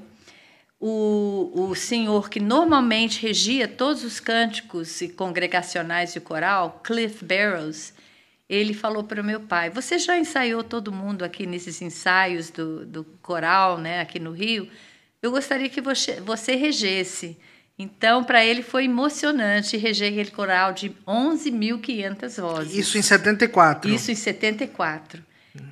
O senhor que normalmente regia todos os cânticos congregacionais e o coral, Cliff Barrows, ele falou para o meu pai, você já ensaiou todo mundo aqui nesses ensaios do coral, né, aqui no Rio? Eu gostaria que você regesse. Então, para ele foi emocionante reger aquele coral de 11.500 vozes. Isso em 74? Isso em 74.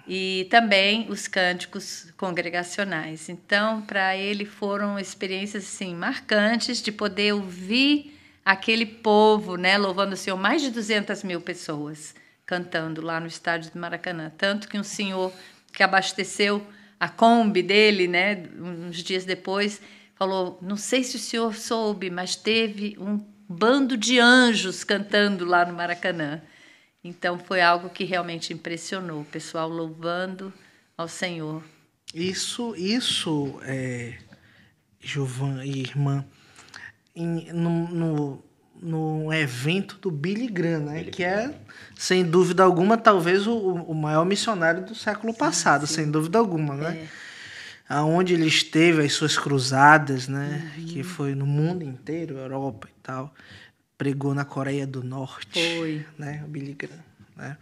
E também os cânticos congregacionais. Então, para ele foram experiências assim, marcantes de poder ouvir aquele povo, né, louvando o Senhor, mais de 200 mil pessoas cantando lá no estádio do Maracanã. Tanto que um senhor que abasteceu a Kombi dele, né, uns dias depois, falou, não sei se o senhor soube, mas teve um bando de anjos cantando lá no Maracanã. Então, foi algo que realmente impressionou, o pessoal louvando ao Senhor. Isso Gilvan e irmã, no evento do Billy Graham, né? Que é, sem dúvida alguma, talvez o maior missionário do século passado, sem dúvida alguma, né? Aonde ele esteve, as suas cruzadas, né? Que foi no mundo inteiro, Europa e tal. Pregou na Coreia do Norte. Foi. Né? O Billy Graham, né?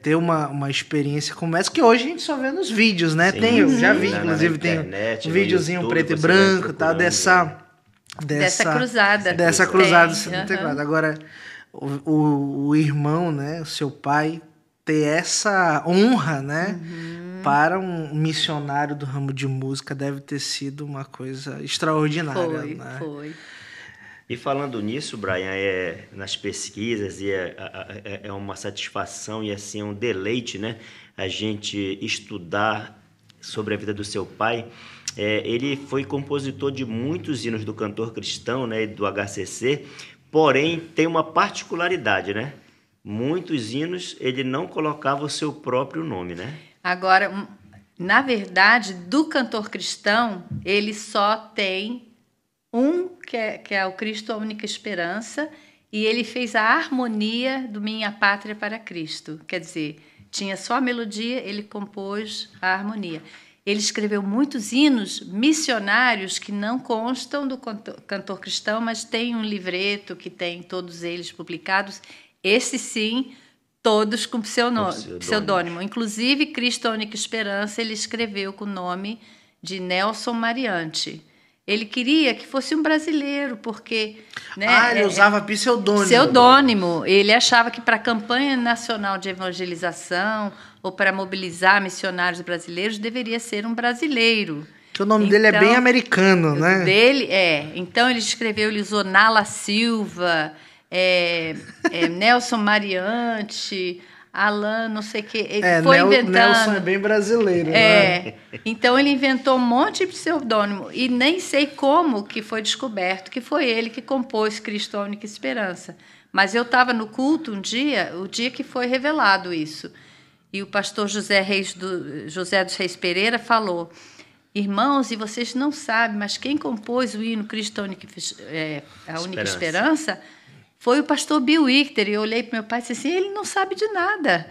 Ter uma experiência como essa, que hoje a gente só vê nos vídeos, né? Sim, eu já vi, inclusive tem internet, um videozinho YouTube, preto e branco, tal, dessa cruzada. Dessa cruzada de tem, 74. Agora, o irmão, né? O seu pai, ter essa honra, né? Para um missionário do ramo de música deve ter sido uma coisa extraordinária. Foi. E falando nisso, Brian, nas pesquisas, é uma satisfação e assim, um deleite, né? A gente estudar sobre a vida do seu pai. Ele foi compositor de muitos hinos do Cantor Cristão, né, do HCC, porém tem uma particularidade, né? Muitos hinos ele não colocava o seu próprio nome, né? Agora, na verdade, do Cantor Cristão, ele só tem que é o Cristo, a única esperança, e ele fez a harmonia do Minha Pátria para Cristo. Quer dizer, tinha só a melodia, ele compôs a harmonia. Ele escreveu muitos hinos missionários que não constam do Cantor Cristão, mas tem um livreto que tem todos eles publicados. Esse sim, todos com pseudônimo. Inclusive, Cristo, a única esperança, ele escreveu com o nome de Nelson Mariante. Ele queria que fosse um brasileiro, porque... Né, ele usava pseudônimo. Pseudônimo. Ele achava que para a campanha nacional de evangelização ou para mobilizar missionários brasileiros, deveria ser um brasileiro. Que o nome dele é bem americano, né? Então, ele usou Nala Silva, Nelson Mariante... Alan, não sei o que, ele foi inventando... Nelson é bem brasileiro, né? Então ele inventou um monte de pseudônimo e nem sei como que foi descoberto que foi ele que compôs Cristo, a Única Esperança. Mas eu estava no culto o dia que foi revelado isso. E o pastor José dos Reis Pereira falou: irmãos, e vocês não sabem, mas quem compôs o hino Cristo, a Única Esperança foi o pastor Bill Victor. E eu olhei para meu pai e disse assim: ele não sabe de nada.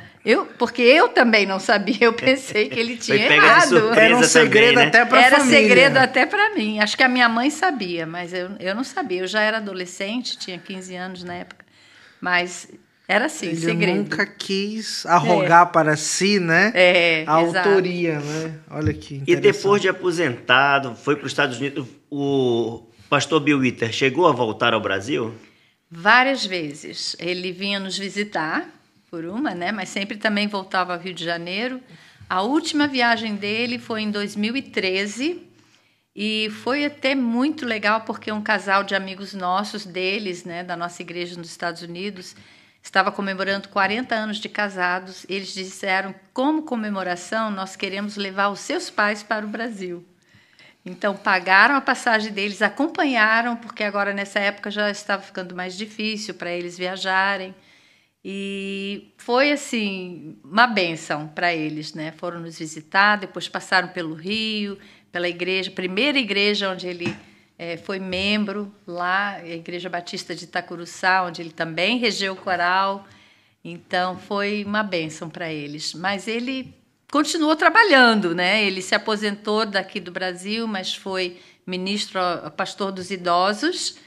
Porque eu também não sabia, eu pensei que ele tinha errado. Era um segredo também, né? Até para a família. Era segredo até para mim. Acho que a minha mãe sabia, mas eu não sabia. Eu já era adolescente, tinha 15 anos na época, mas era assim, ele segredo. Ele nunca quis arrogar para si, né? A autoria, né? Olha que interessante. E depois de aposentado, foi para os Estados Unidos. O pastor Bill Victor chegou a voltar ao Brasil? Várias vezes. Ele vinha nos visitar, por uma, né? Mas sempre também voltava ao Rio de Janeiro. A última viagem dele foi em 2013 e foi até muito legal porque um casal de amigos nossos, deles, né, da nossa igreja nos Estados Unidos, estava comemorando 40 anos de casados. Eles disseram, como comemoração, nós queremos levar os seus pais para o Brasil. Então, pagaram a passagem deles, acompanharam, porque agora, nessa época, já estava ficando mais difícil para eles viajarem. E foi, assim, uma bênção para eles, né? Foram nos visitar, depois passaram pelo Rio, pela igreja, primeira igreja onde ele foi membro, lá, a Igreja Batista de Itacuruçá, onde ele também regeu o coral. Então, foi uma bênção para eles. Mas ele continuou trabalhando, né? Ele se aposentou daqui do Brasil, mas foi ministro, pastor dos idosos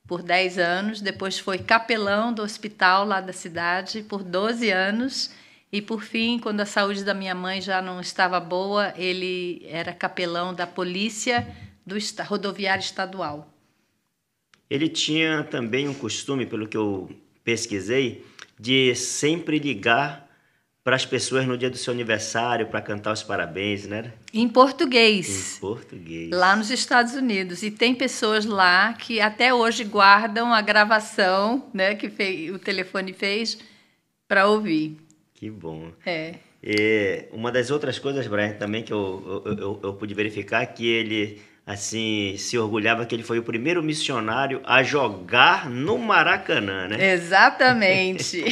por 10 anos, depois foi capelão do hospital lá da cidade por 12 anos e, por fim, quando a saúde da minha mãe já não estava boa, ele era capelão da polícia rodoviária estadual. Ele tinha também um costume, pelo que eu pesquisei, de sempre ligar para as pessoas no dia do seu aniversário para cantar os parabéns, né? Em português. Em português. Lá nos Estados Unidos. E tem pessoas lá que até hoje guardam a gravação, né, que o telefone fez para ouvir. Que bom. E uma das outras coisas, Brian, também que eu pude verificar que ele assim se orgulhava que ele foi o primeiro missionário a jogar no Maracanã, né? Exatamente.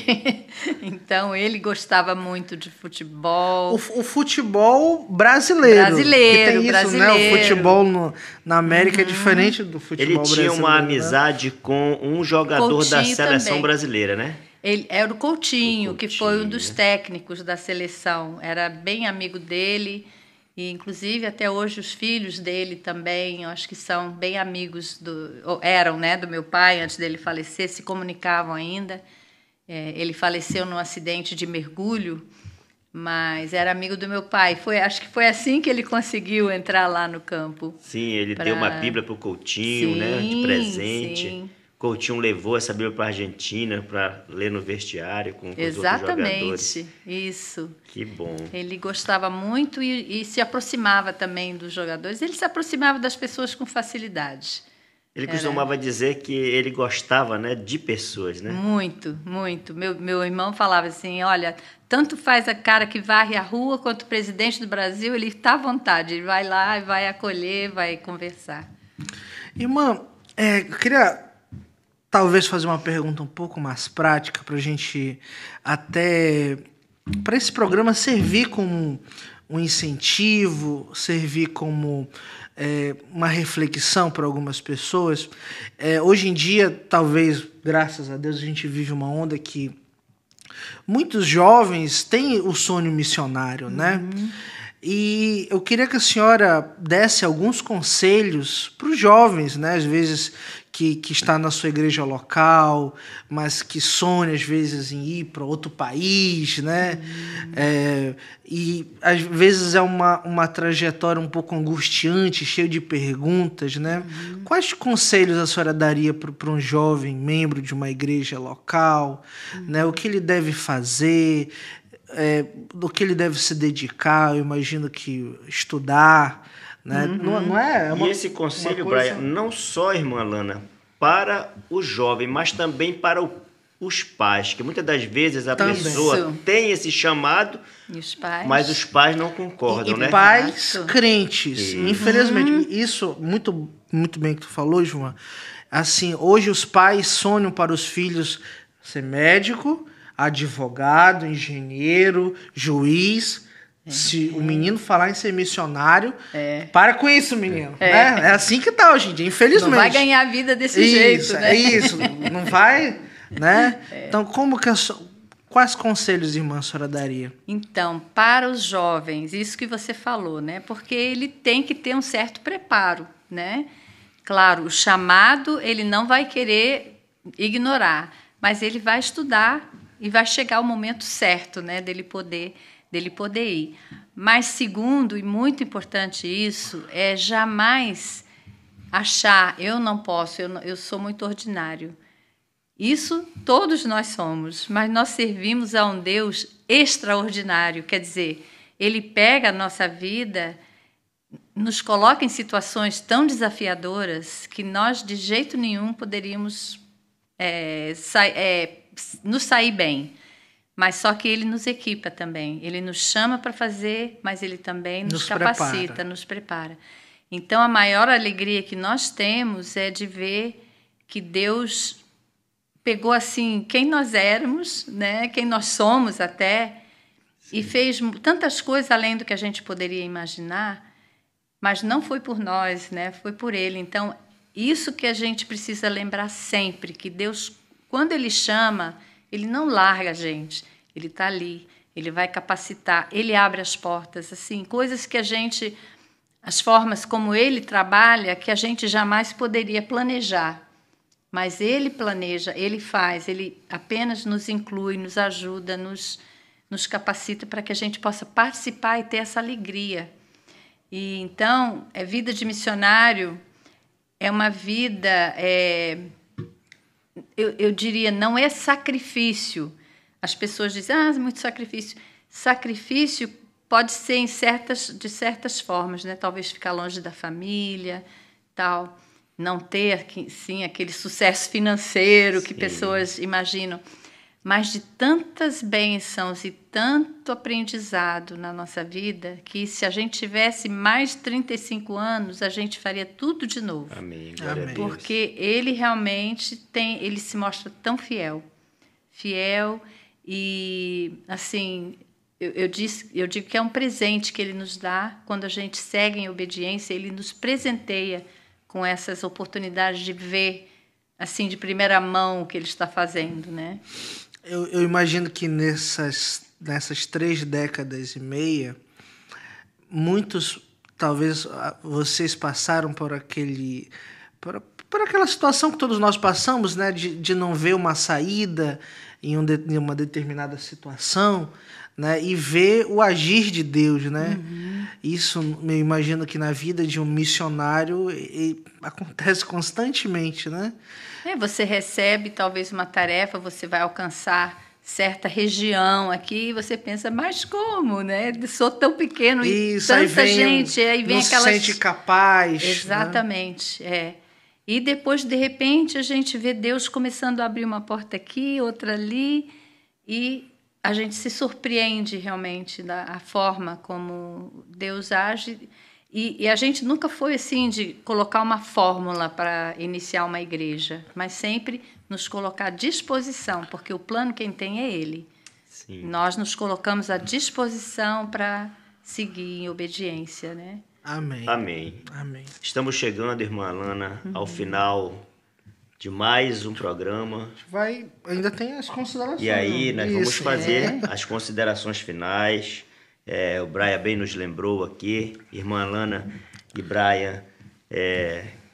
Então ele gostava muito de futebol. O futebol brasileiro. Brasileiro, que tem isso, né? O futebol na América é diferente do futebol brasileiro. Ele tinha uma amizade com um jogador Coutinho da seleção também. Brasileira, né? Ele era o Coutinho, que foi um dos técnicos da seleção. Era bem amigo dele. E, inclusive, até hoje, os filhos dele também, eu acho que são bem amigos eram, né, do meu pai, antes dele falecer, se comunicavam ainda. Ele faleceu num acidente de mergulho, mas era amigo do meu pai. Acho que foi assim que ele conseguiu entrar lá no campo. Sim, ele deu uma Bíblia para o Coutinho, né, de presente. Sim. Coutinho levou essa Bíblia para a Argentina para ler no vestiário com os outros jogadores. Exatamente, isso. Que bom. Ele gostava muito e se aproximava também dos jogadores. Ele se aproximava das pessoas com facilidade. Ele costumava dizer que ele gostava, né, de pessoas, né? Muito, muito. Meu irmão falava assim, olha, tanto faz a cara que varre a rua quanto o presidente do Brasil, ele está à vontade. Ele vai lá e vai acolher, vai conversar. Irmã, eu queria talvez fazer uma pergunta um pouco mais prática para a gente até para esse programa servir como um incentivo, servir como uma reflexão para algumas pessoas. Hoje em dia, talvez, graças a Deus, a gente vive uma onda que muitos jovens têm o sonho missionário, né? E eu queria que a senhora desse alguns conselhos para os jovens, né? Às vezes que está na sua igreja local, mas que sonha às vezes em ir para outro país, né? E às vezes é uma trajetória um pouco angustiante, cheia de perguntas, né? Quais conselhos a senhora daria para um jovem membro de uma igreja local, né? O que ele deve fazer, do que ele deve se dedicar? Eu imagino que estudar, né? Não é E esse conselho, Brian, não só, irmã Alana, para o jovem, mas também para os pais, que muitas das vezes a pessoa tem esse chamado, e os pais? Mas os pais não concordam, né? E pais crentes, infelizmente. Isso, muito, muito bem que tu falou, João. Assim, hoje os pais sonham para os filhos ser médico, advogado, engenheiro, juiz. Se o menino falar em ser missionário, para com isso, menino. Né? É assim que tá hoje em dia, infelizmente. Não vai ganhar a vida desse jeito, né? É isso, não vai, né? Então, quais conselhos, irmã, a senhora daria? Então, para os jovens, isso que você falou, né? Porque ele tem que ter um certo preparo, né? Claro, o chamado ele não vai querer ignorar, mas ele vai estudar e vai chegar o momento certo, né? Dele poder ir. Mas segundo, e muito importante isso, é jamais achar, eu não posso, eu sou muito ordinário. Isso todos nós somos, mas nós servimos a um Deus extraordinário, quer dizer, Ele pega a nossa vida, nos coloca em situações tão desafiadoras que nós de jeito nenhum poderíamos nos sair bem. Mas só que Ele nos equipa também. Ele nos chama para fazer, mas Ele também nos capacita, nos prepara. Então, a maior alegria que nós temos é de ver que Deus pegou assim quem nós éramos, né? Quem nós somos até, e fez tantas coisas além do que a gente poderia imaginar, mas não foi por nós, né? Foi por Ele. Então, isso que a gente precisa lembrar sempre, que Deus, quando Ele chama, Ele não larga a gente, Ele está ali, Ele vai capacitar, Ele abre as portas, assim, coisas que as formas como Ele trabalha, que a gente jamais poderia planejar. Mas Ele planeja, Ele faz, Ele apenas nos inclui, nos ajuda, nos capacita para que a gente possa participar e ter essa alegria. E então, vida de missionário é uma vida... Eu diria, não é sacrifício. As pessoas dizem, muito sacrifício. Sacrifício pode ser de certas formas, né? Talvez ficar longe da família, tal, não ter, sim, aquele sucesso financeiro que pessoas imaginam, mas de tantas bênçãos e tanto aprendizado na nossa vida, que se a gente tivesse mais de 35 anos, a gente faria tudo de novo. Amém. Porque Ele realmente Ele se mostra tão fiel e, assim, eu digo que é um presente que Ele nos dá quando a gente segue em obediência, Ele nos presenteia com essas oportunidades de ver, assim, de primeira mão o que Ele está fazendo, né? Eu imagino que nessas 3 décadas e meia, muitos, talvez vocês passaram por aquela situação que todos nós passamos, né, de não ver uma saída em uma determinada situação, né, e ver o agir de Deus, né? Isso, eu imagino que na vida de um missionário acontece constantemente, né? Você recebe talvez uma tarefa, você vai alcançar certa região aqui, e você pensa, mas como, né? Sou tão pequeno e tanta gente, aí vem aquelas... Não se sente capaz. Exatamente, né? E depois, de repente, a gente vê Deus começando a abrir uma porta aqui, outra ali, e a gente se surpreende realmente da forma como Deus age. E a gente nunca foi assim de colocar uma fórmula para iniciar uma igreja, mas sempre nos colocar à disposição, porque o plano quem tem é Ele. Sim. Nós nos colocamos à disposição para seguir em obediência, né? Amém. Estamos chegando, irmã Alana, ao final de mais um programa. Ainda tem as considerações. E aí nós vamos fazer as considerações finais. O Brian bem nos lembrou aqui, irmã Alana e Brian,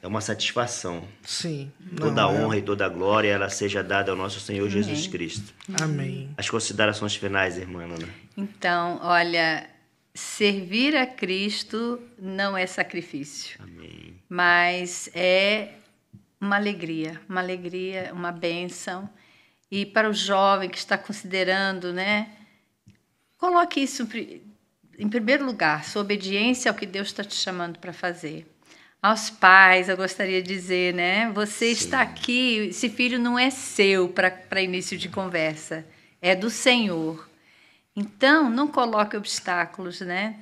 é uma satisfação. Sim. Toda a Não, honra e toda a glória ela seja dada ao nosso Senhor Jesus Cristo. Amém. As considerações finais, irmã Ana. Então, olha, servir a Cristo não é sacrifício, Amém. mas é uma alegria, uma bênção. E para o jovem que está considerando, né, coloque isso em primeiro lugar, sua obediência ao que Deus está te chamando para fazer. Aos pais, eu gostaria de dizer, né, você está aqui, esse filho não é seu para início de conversa, é do Senhor. Então, não coloque obstáculos, né?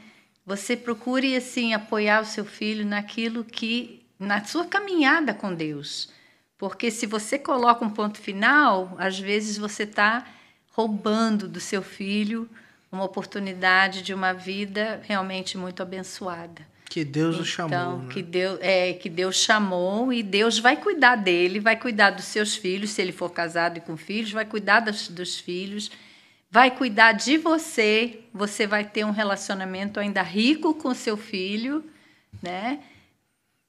Você procure, assim, apoiar o seu filho naquilo que, na sua caminhada com Deus. Porque se você coloca um ponto final, às vezes você está roubando do seu filho uma oportunidade de uma vida realmente muito abençoada. Que Deus o chamou. Então, né? que Deus chamou e Deus vai cuidar dele, vai cuidar dos seus filhos, se ele for casado e com filhos, vai cuidar dos filhos, vai cuidar de você, você vai ter um relacionamento ainda rico com seu filho, né?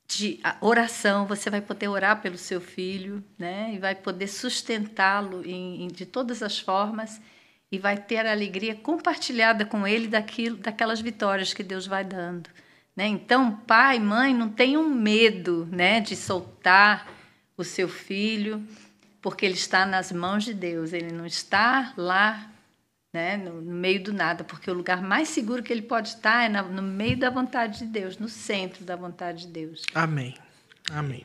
De oração, você vai poder orar pelo seu filho, né? E vai poder sustentá-lo de todas as formas e vai ter a alegria compartilhada com ele daquelas vitórias que Deus vai dando. Né? Então, pai, mãe, não tenham medo, né, de soltar o seu filho, porque ele está nas mãos de Deus, ele não está lá, né, no meio do nada, porque o lugar mais seguro que ele pode estar é no meio da vontade de Deus, no centro da vontade de Deus. Amém. Amém.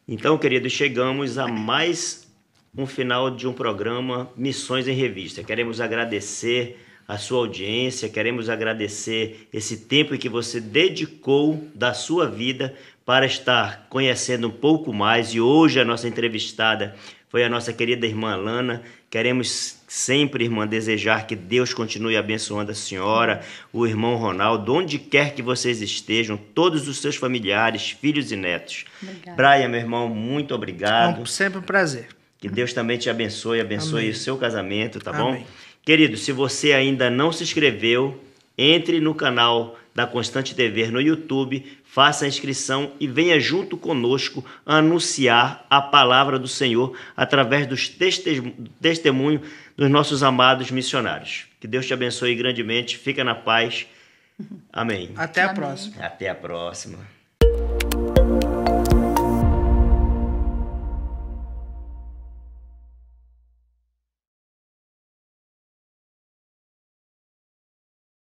Então, queridos, chegamos a mais um final de um programa Missões em Revista. Queremos agradecer a sua audiência, queremos agradecer esse tempo que você dedicou da sua vida para estar conhecendo um pouco mais. E hoje a nossa entrevistada foi a nossa querida irmã Alana. Queremos sempre, irmã, desejar que Deus continue abençoando a senhora, o irmão Ronaldo, onde quer que vocês estejam, todos os seus familiares, filhos e netos. Obrigada. Brian, meu irmão, muito obrigado. Sempre um prazer. Que Deus também te abençoe, Amém. o seu casamento, tá Amém. bom? Querido, se você ainda não se inscreveu, entre no canal da Constante TV no YouTube, faça a inscrição e venha junto conosco anunciar a palavra do Senhor através dos testemunhos dos nossos amados missionários. Que Deus te abençoe grandemente, fica na paz. Amém. Até a Amém. próxima. Até a próxima.